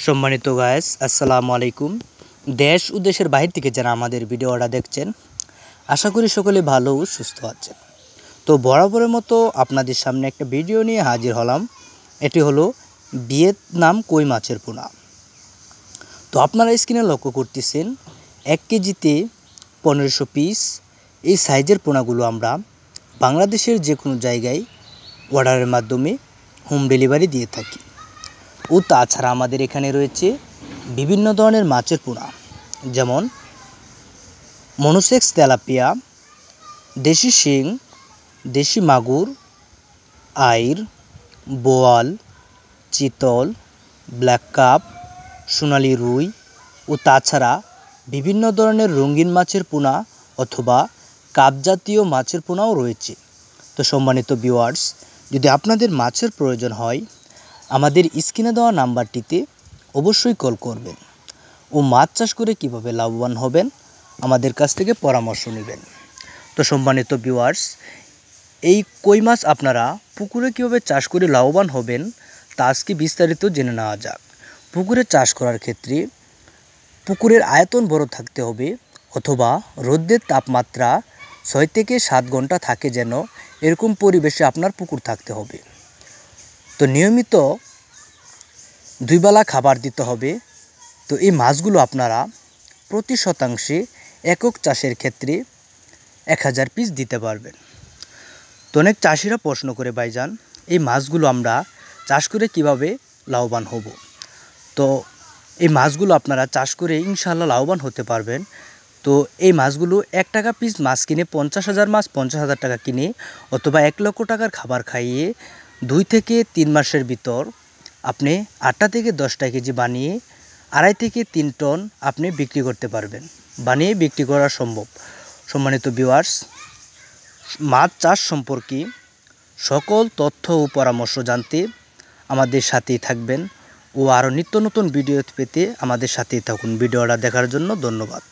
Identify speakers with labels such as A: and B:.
A: সম্মানিত গায়েস, আসসালামু আলাইকুম। দেশ ও দেশের বাইরে থেকে যারা আমাদের ভিডিওটা দেখছেন, আশা করি সকলে ভালো ও সুস্থ আছেন। তো বরাবরের মতো আপনাদের সামনে একটা ভিডিও নিয়ে হাজির হলাম। এটি হলো ভিয়েতনাম কই মাছের পোনা। তো আপনারা স্ক্রিনে লক্ষ্য করতেছেন 1 কেজিতে 1500 পিস এই সাইজের পোনাগুলো আমরা বাংলাদেশের যে কোনো জায়গায় অর্ডারের মাধ্যমে হোম ডেলিভারি দিয়ে থাকি। ও তাছাড়া আমাদের এখানে রয়েছে বিভিন্ন ধরনের মাছের পোনা, যেমন মনোসেক্স তেলাপিয়া, দেশি শিং, দেশি মাগুর, আইর, বোয়াল, চিতল, ব্ল্যাক কাপ, সোনালি রুই ও তাছাড়া বিভিন্ন ধরনের রঙিন মাছের পোনা অথবা কাপ জাতীয় মাছের পোনাও রয়েছে। তো সম্মানিত ভিউয়ার্স, যদি আপনাদের মাছের প্রয়োজন হয়, আমাদের স্ক্রিনে দেওয়া নাম্বারটিতে অবশ্যই কল করবেন ও মাছ চাষ করে কীভাবে লাভবান হবেন আমাদের কাছ থেকে পরামর্শ নেবেন। তো সম্মানিত ভিউয়ার্স, এই কই মাছ আপনারা পুকুরে কীভাবে চাষ করে লাভবান হবেন তা আজকে বিস্তারিত জেনে নেওয়া যাক। পুকুরে চাষ করার ক্ষেত্রে পুকুরের আয়তন বড় থাকতে হবে অথবা রোদের তাপমাত্রা 6 থেকে 7 ঘন্টা থাকে, যেন এরকম পরিবেশে আপনার পুকুর থাকতে হবে। তো নিয়মিত 2 বেলা খাবার দিতে হবে। তো এই মাছগুলো আপনারা প্রতি শতাংশে একক চাষের ক্ষেত্রে 1000 পিস দিতে পারবেন। তো অনেক চাষিরা প্রশ্ন করে, ভাইজান এই মাছগুলো আমরা চাষ করে কিভাবে লাভবান হব? তো এই মাছগুলো আপনারা চাষ করে ইনশাআল্লাহ লাভবান হতে পারবেন। তো এই মাছগুলো 1 টাকা পিস মাছ কিনে 50,000 মাছ 50,000 টাকা কিনে অথবা 1 লক্ষ টাকার খাবার খাইয়ে 2 থেকে 3 মাসের ভিতর আপনি 8টা থেকে 10টা কেজি বানিয়ে 2.5 থেকে 3 টন আপনি বিক্রি করতে পারবেন। বানিয়ে বিক্রি করা সম্ভব। সম্মানিত ভিউয়ার্স, মাছ চাষ সম্পর্কে সকল তথ্য ও পরামর্শ জানতে আমাদের সাথেই থাকবেন ও আরও নিত্য নতুন ভিডিও পেতে আমাদের সাথেই থাকুন। ভিডিওটা দেখার জন্য ধন্যবাদ।